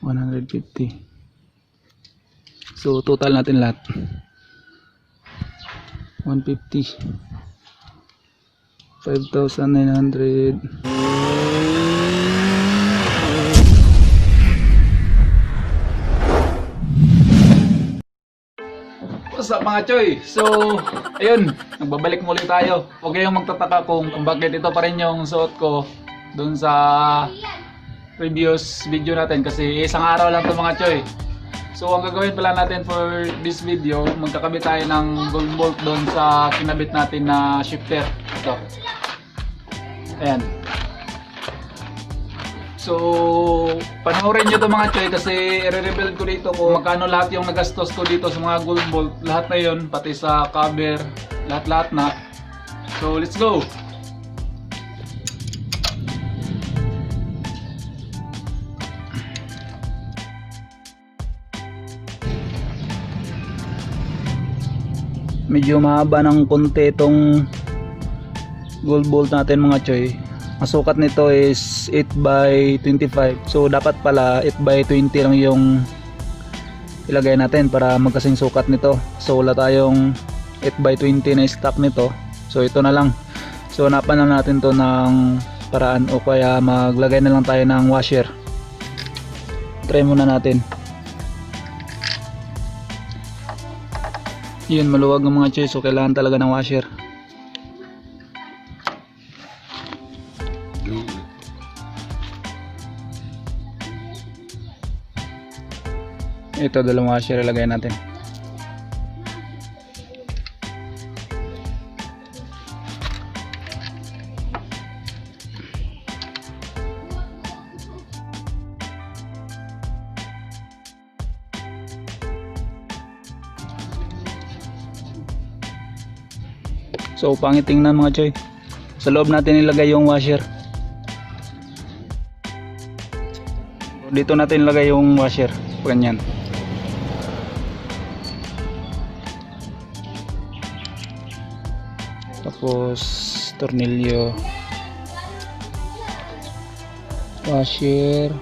150. So total natin lahat 150, 5,900. What's up mga choy? So ayun, nagbabalik muli tayo. Huwag kayong magtataka kung bakit ito pa rin yung suot ko dun sa previous video natin, kasi isang araw lang ito mga choy. So ang gagawin pala natin for this video, magkakabit tayo ng gold bolt doon sa kinabit natin na shifter. Ito. Ayan. So panoorin nyo ito mga choy, kasi i-rebuild ko dito kung magkano lahat yung nagastos ko dito sa mga gold bolt. Lahat na yun, pati sa cover, lahat na. So let's go! Medyo mahaba ng konti itong gold bolt natin mga choy. Ang sukat nito is 8x25. So dapat pala 8x20 lang yung ilagay natin para magkasing sukat nito. So wala tayong 8x20 na stock nito. So ito na lang. So hanapan na natin to ng paraan, o kaya maglagay na lang tayo ng washer. Try muna natin. Yun, maluwag ng mga choy, so kailangan talaga ng washer. Ito, dalawang washer ilagay natin. So pangit tingnan mga choy. Sa loob natin ilagay yung washer. Dito natin ilagay yung washer. Ganyan. Tapos tornilyo, washer,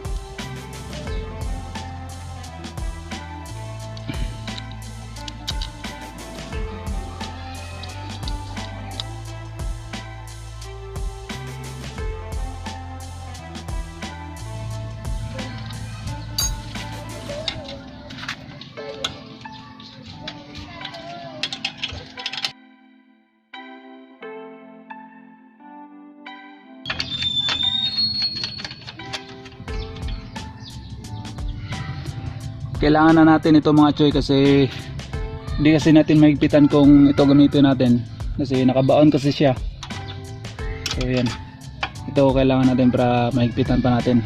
kailangan na natin ito mga choy, kasi hindi kasi natin mahigpitan kung ito gamitin natin, kasi nakabaon kasi siya. So yan, ito kailangan natin para mahigpitan pa natin.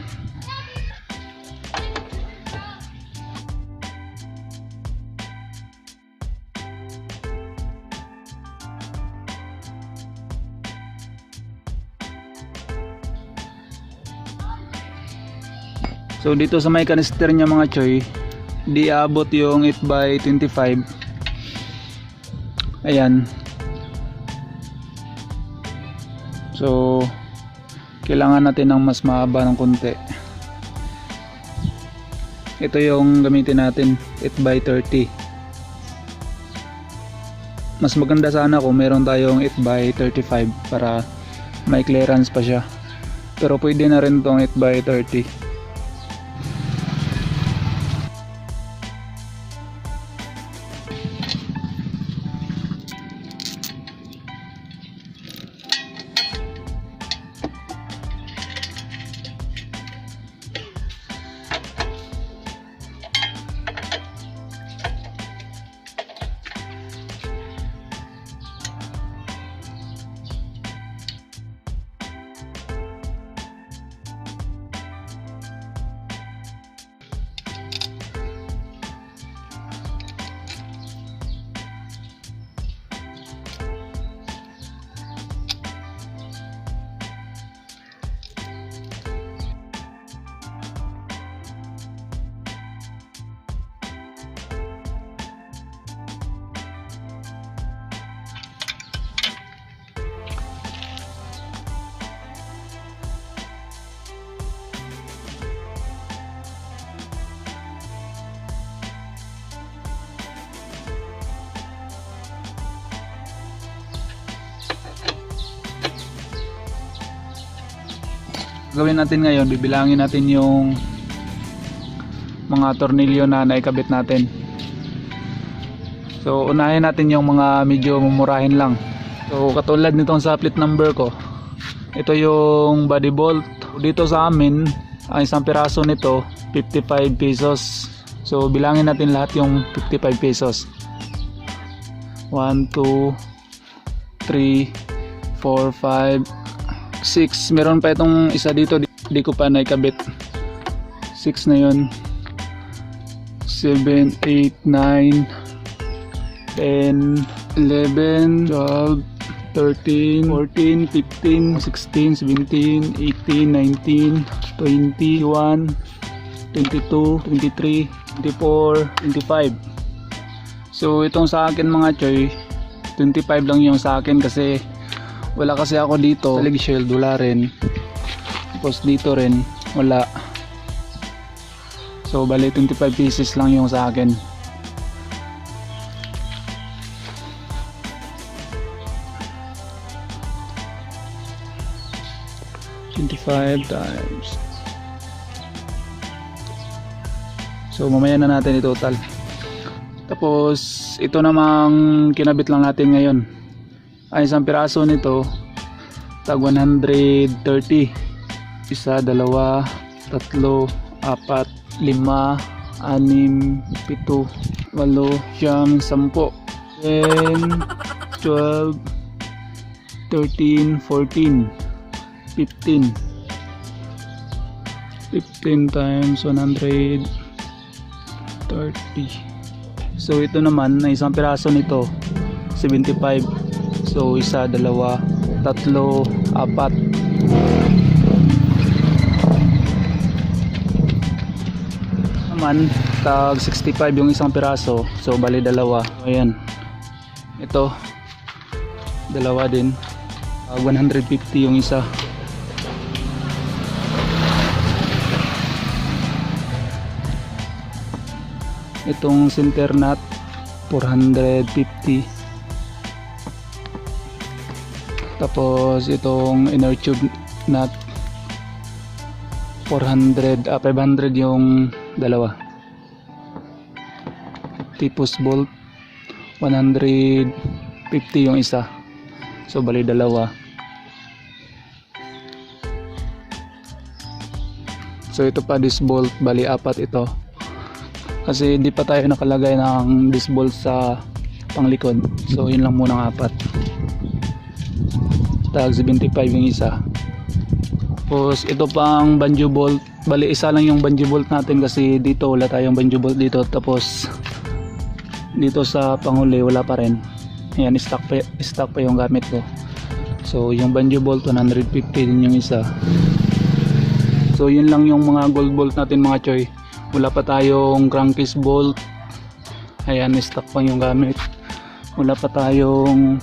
So dito sa may canister niya mga choy, di abot yung 8x25. Ayan. So kailangan natin ng mas mahaba ng konti. Ito yung gamitin natin, 8x30. Mas maganda sana kung meron tayong 8x35 para may clearance pa siya. Pero pwede na rin tong 8x30. Gawin natin ngayon, bibilangin natin yung mga tornilyo na naikabit natin. So unahin natin yung mga medyo mumurahin lang. So katulad nitong sa plate number ko, ito yung body bolt. Dito sa amin, ang isang piraso nito 55 pesos. So bilangin natin lahat yung 55 pesos. 1, 2, 3, 4, 5, 6. Meron pa itong isa dito, di ko pa naikabit. 6 na yun. 7, 8, 9, 10, 11, 12, 13, 14, 15, 16, 17, 18, 19, 20, 21, 22, 23, 24, 25. So itong sa akin mga choy, 25 lang yung sa akin kasi wala kasi ako dito. Sa leg shield wala rin. Tapos dito rin wala. So bali 25 pieces lang yung sa akin. Times. So mamaya na natin i-total. Tapos ito namang kinabit lang natin ngayon. Ay isang piraso nito tag 130. Isa, dalawa, tatlo, apat, 5, 6, 7, 8, 9, 10, 11, 12, 13, 14, 15 times 130. So ito naman na isang piraso nito 75. So isa, dalawa, tatlo, apat. Naman tag 65 yung isang piraso. So bali dalawa. Ayan. Ito dalawa din. 150 yung isa. Itong center nut 450. Tapos itong inner tube nut 500 yung dalawa. Tipos bolt 150 yung isa. So bali dalawa. So ito pa disc bolt, bali apat ito. Kasi hindi pa tayo nakalagay ng disc bolt sa panglikod. So yun lang muna ng 4. Tag 75 yung isa. Tapos ito pang banjo bolt. Bali isa lang yung banjo bolt natin kasi dito wala tayong banjo bolt dito. Tapos dito sa panghuli wala pa rin. Ayan, stock pa yung gamit ko. So yung banjo bolt 150 din yung isa. So yun lang yung mga gold bolt natin mga choy. Wala pa tayong crankcase bolt. Ayan, stock pa yung gamit. Wala pa tayong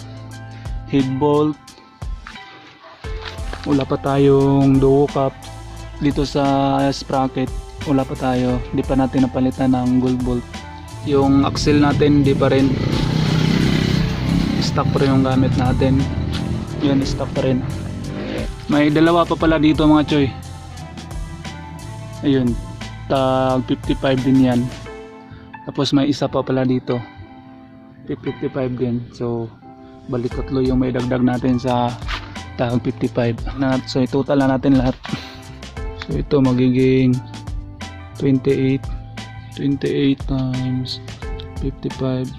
head bolt. Wala pa tayong duo cap. Dito sa sprocket wala pa tayo. Hindi pa natin napalitan ng gold bolt. Yung axle natin hindi pa rin. Stock pa rin yung gamit natin. Yan, stock pa rin. May dalawa pa pala dito mga choy. Ayun, tag 55 din yan. Tapos may isa pa pala dito 55 din. So balik tatlo yung may dagdag natin sa tag 55. So itotal na natin lahat. So ito magiging 28 times 55.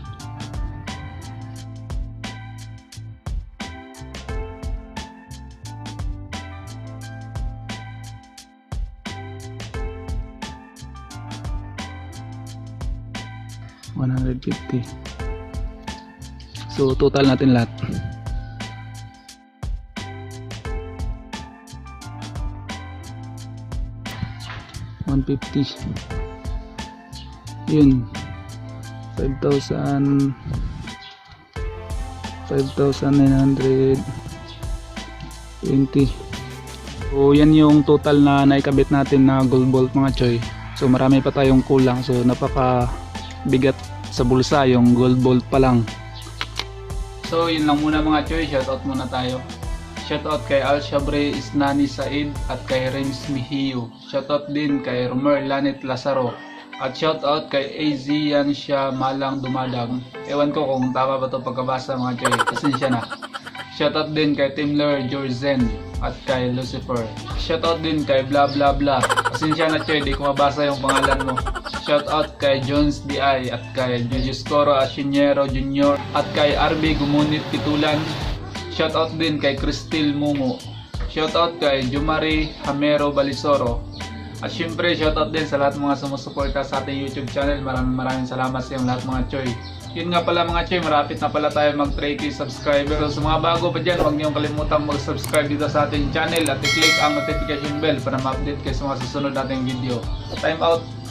$150. So total natin lahat. $150. Yun. 5,920. So yan yung total na naikabit natin na gold bolt mga choy. So marami pa tayong kulang. So napaka bigat sa bulsa yung gold bolt pa lang. So yun lang muna mga choy, shoutout muna tayo. Shoutout kay Al Shabre Isnani Said at kay Rems Mihiyo. Shoutout din kay Romer Lanet Lazaro. At shoutout kay AZ yan siya Malang Dumadang. Ewan ko kung tama ba ito pagkabasa mga choy. Pasensya na. Shoutout din kay Timler Jorzen at kay Lucifer. Shoutout din kay bla bla bla. Pasensya na choy, di ko mabasa yung pangalan mo. Shoutout kay Jones DI at kay Julius Coro Asinyero Jr. at kay RB Gumunit Pitulan. Shoutout din kay Cristil Mungo. Shoutout kay Jumari Hamero Balisoro. At syempre shoutout din sa lahat mga sumusuporta sa ating YouTube channel. Maraming salamat sa inyong lahat mga choy. Yun nga pala mga choy, marapit na pala tayo mag 3K subscriber. So sa mga bago pa dyan, huwag niyong kalimutang mag-subscribe dito sa ating channel at i-click ang notification bell para ma-update kayo sa mga susunod nating video. Time out!